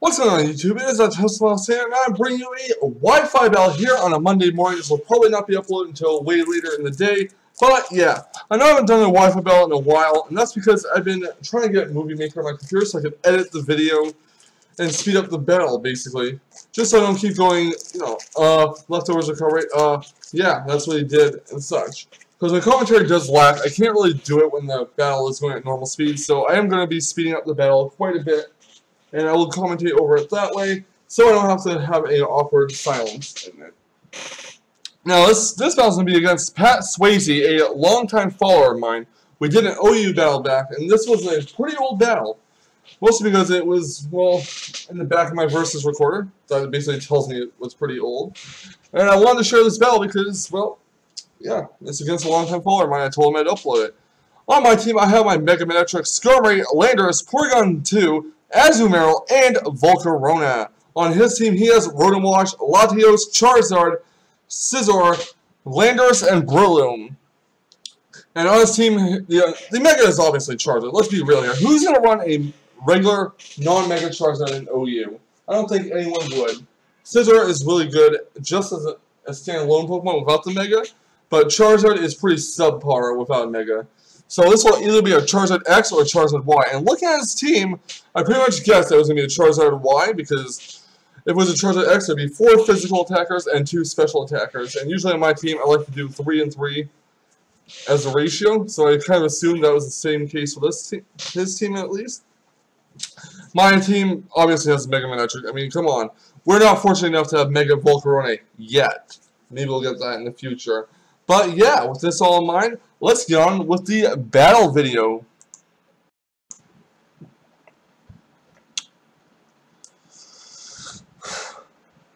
What's going on YouTube? It is Sapphire, and I'm bringing you a Wi-Fi battle here on a Monday morning. This will probably not be uploaded until way later in the day. But yeah, I know I haven't done a Wi-Fi battle in a while, and that's because I've been trying to get Movie Maker on my computer so I can edit the video and speed up the battle, basically. Just so I don't keep going, leftovers recovery, yeah, that's what he did and such. Because my commentary does lag, I can't really do it when the battle is going at normal speed, so I am going to be speeding up the battle quite a bit. And I will commentate over it that way, so I don't have to have an awkward silence in it. Now, this battle is going to be against PatSwayzee, a longtime follower of mine. We did an OU battle back, and this was a pretty old battle. Mostly because it was, well, in the back of my versus recorder. That basically tells me it was pretty old. And I wanted to share this battle because, well, yeah, it's against a longtime follower of mine. I told him I'd upload it. On my team, I have my Mega Manectric, Skirmary, Landers, Porygon 2, Azumarill, and Volcarona. On his team, he has Rotom-Wash, Latios, Charizard, Scizor, Landers, and Breloom. And on his team, the Mega is obviously Charizard. Let's be real here. Who's going to run a regular, non-Mega Charizard in OU? I don't think anyone would. Scizor is really good just as a standalone Pokemon without the Mega, but Charizard is pretty subpar without Mega. So this will either be a Charizard X or a Charizard Y. And looking at his team, I pretty much guessed that it was going to be a Charizard Y, because if it was a Charizard X, it would be 4 physical attackers and 2 special attackers. And usually on my team, I like to do 3 and 3 as a ratio. So I kind of assumed that was the same case with his team at least. My team obviously has Mega Manectric. I mean, come on. We're not fortunate enough to have Mega Volcarona yet. Maybe we'll get that in the future. But yeah, with this all in mind, let's get on with the battle video.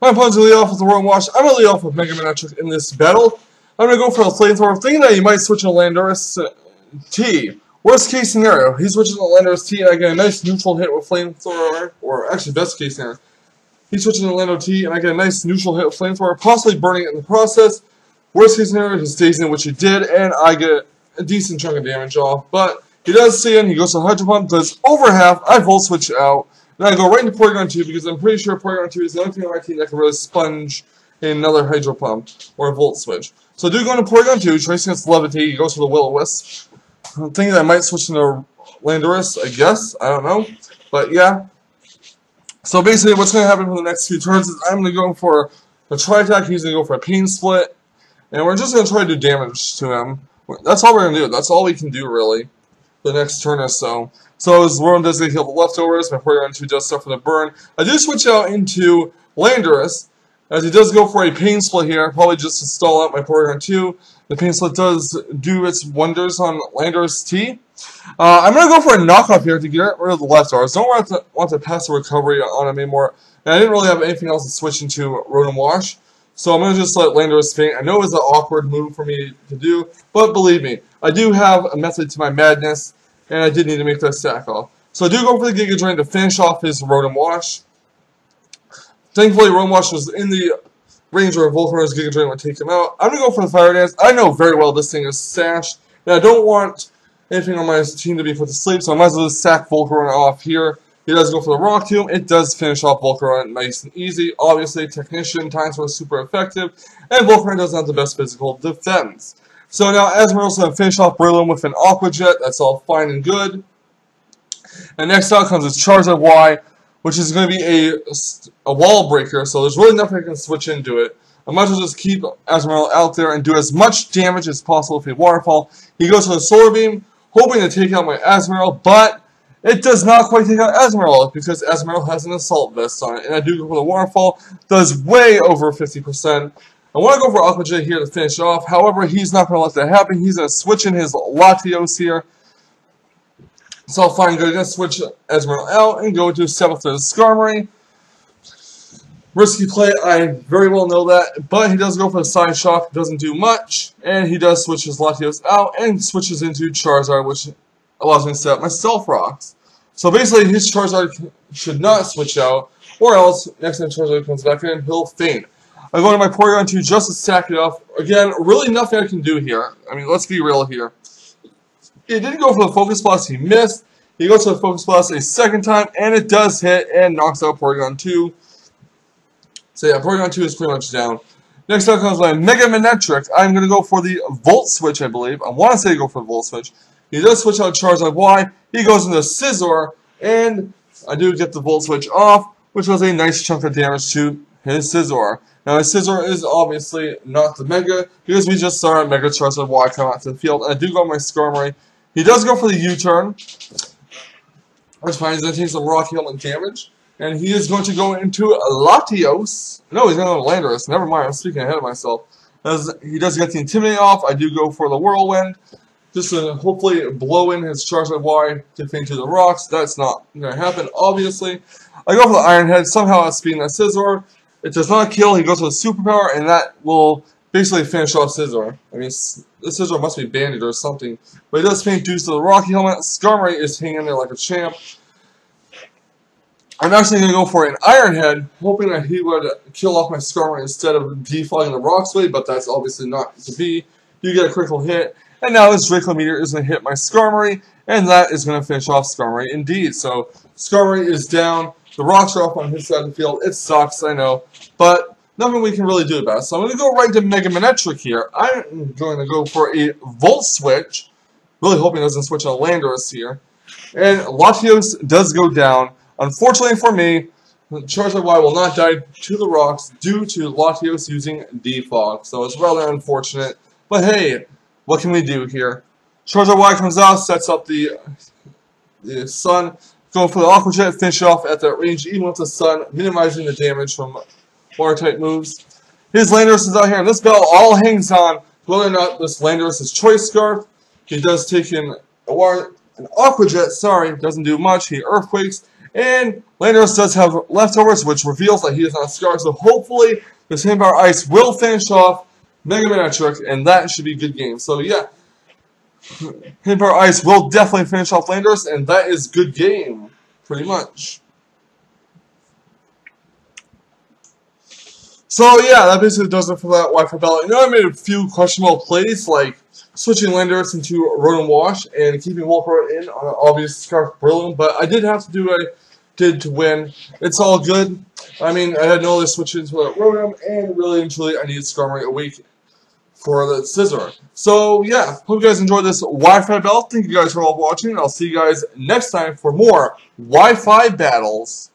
My opponent's going to lead off with the Rotom-Wash. I'm going to lead off with Mega Manectric in this battle. I'm going to go for the Flamethrower, thinking that he might switch to Landorus T. Worst case scenario, he switches to Landorus T and I get a nice neutral hit with Flamethrower, or actually best case scenario. He switches to Landorus T and I get a nice neutral hit with Flamethrower, possibly burning it in the process. Worst case scenario, he stays in, which he did, and I get a decent chunk of damage off. But he does stay in, he goes to Hydro Pump, does over half, I Volt Switch out, and I go right into Porygon 2 because I'm pretty sure Porygon 2 is the only thing on my team that can really sponge in another Hydro Pump or a Volt Switch. So I do go into Porygon 2, tracing its Levitate, he goes for the Will-O-Wisp. I'm thinking that I might switch into Landorus, I guess, I don't know. But yeah. So basically what's going to happen for the next few turns is I'm going to go for a Tri-Attack, he's going to go for a Pain Split. And we're just going to try to do damage to him. That's all we're going to do. That's all we can do, really, the next turn or so. So as Rotom does get heal the leftovers, my Porygon 2 does stuff for the burn. I do switch out into Landorus, as he does go for a Pain Split here, probably just to stall out my Porygon 2. The Pain Split does do its wonders on Landorus T. I'm going to go for a knockoff here to get rid of the leftovers. Don't want to pass the recovery on him anymore. And I didn't really have anything else to switch into Rotom-Wash. So I'm going to just let Landorus faint. I know it was an awkward move for me to do, but believe me, I do have a method to my madness, and I did need to make that stack off. So I do go for the Giga Drain to finish off his Rotom-Wash. Thankfully, Rotom-Wash was in the range where Volcarona's Giga Drain would take him out. I'm going to go for the Fire Dance. I know very well this thing is sashed, and I don't want anything on my team to be put to sleep, so I might as well just sack Volcarona off here. He does go for the Rock Tomb. It does finish off Volcarona nice and easy. Obviously, Technician times was super effective, and Volcarona doesn't have the best physical defense. So now Azumarill's going to finish off Breloom with an Aqua Jet. That's all fine and good. And next out comes his Charizard Y, which is going to be a wall breaker, so there's really nothing I can switch into it. I might as well just keep Azumarill out there and do as much damage as possible with a Waterfall. He goes for the Solar Beam, hoping to take out my Azumarill, but it does not quite take out Azumarill because Azumarill has an Assault Vest on it. And I do go for the Waterfall, does way over 50%. I want to go for Aqua Jet here to finish off. However, he's not going to let that happen. He's going to switch in his Latios here. So I'll find good. I'm going to switch Azumarill out and go to 7th to the Skirmary. Risky play, I very well know that, but he does go for the Side Shock, doesn't do much, and he does switch his Latios out and switches into Charizard, which allows me to set up my Stealth Rocks. So basically, his Charizard should not switch out, or else, next time Charizard comes back in, he'll faint. I go into my Porygon 2 just to stack it off. Again, really nothing I can do here. I mean, let's be real here. He did go for the Focus Blast, he missed. He goes to the Focus Blast a second time, and it does hit and knocks out Porygon 2. So yeah, Porygon 2 is pretty much down. Next up comes my Mega Manectric. I'm going to go for the Volt Switch, I believe. I want to say go for the Volt Switch. He does switch out Charizard Y. He goes into Scizor, and I do get the Volt Switch off, which was a nice chunk of damage to his Scizor. Now his Scizor is obviously not the Mega, because we just saw a Mega Charizard Y come out to the field, and I do go my Skarmory. He does go for the U-turn, which fine. He's going to take some Rock Helmet damage. And he is going to go into Latios. No, he's going to go to Landorus. Never mind, I'm speaking ahead of myself. As he does get the Intimidate off, I do go for the Whirlwind. Just to hopefully blow in his Charizard Y to fade to the rocks. That's not going to happen, obviously. I go for the Iron Head, somehow outspeeding that Scizor. It does not kill, he goes with a Superpower, and that will basically finish off Scizor. I mean, this Scizor must be banded or something. But he does faint due to the Rocky Helmet. Skarmory is hanging there like a champ. I'm actually going to go for an Iron Head, hoping that he would kill off my Skarmory instead of defogging the Rock Slide, but that's obviously not to be. You get a critical hit, and now his Draco Meteor is going to hit my Skarmory, and that is going to finish off Skarmory indeed. So Skarmory is down, the rocks are off on his side of the field. It sucks, I know, but nothing we can really do about it. So I'm going to go right to Mega Manectric here. I'm going to go for a Volt Switch, really hoping it doesn't switch on Landorus here. And Latios does go down. Unfortunately for me, Charizard Y will not die to the rocks due to Latios using Defog. So it's rather unfortunate. But hey, what can we do here? Charizard Y comes out, sets up the Sun, going for the Aqua Jet, finish off at that range, even with the Sun, minimizing the damage from Water-type moves. His Landorus is out here, and this battle all hangs on whether or not this Landorus is Choice Scarf. He does take in an Aqua Jet, sorry, doesn't do much. He Earthquakes. And Landorus does have leftovers, which reveals that he is not Scar. So hopefully, this Handpower Ice will finish off Mega Manectric, and that should be a good game. So yeah, Handpower Ice will definitely finish off Landorus, and that is good game, pretty much. So yeah, that basically does it for that Wi-Fi battle. You know, I made a few questionable plays, like switching Landorus into Rotom Wash and keeping Wolfroy in on an obvious Scarf Brilliant, but I did have to do what I did to win. It's all good. I mean, I had no other switch into a Rotom, and really and truly, I needed Skarmory awake for the Scizor. So yeah, hope you guys enjoyed this Wi-Fi battle. Thank you guys for all watching. I'll see you guys next time for more Wi-Fi battles.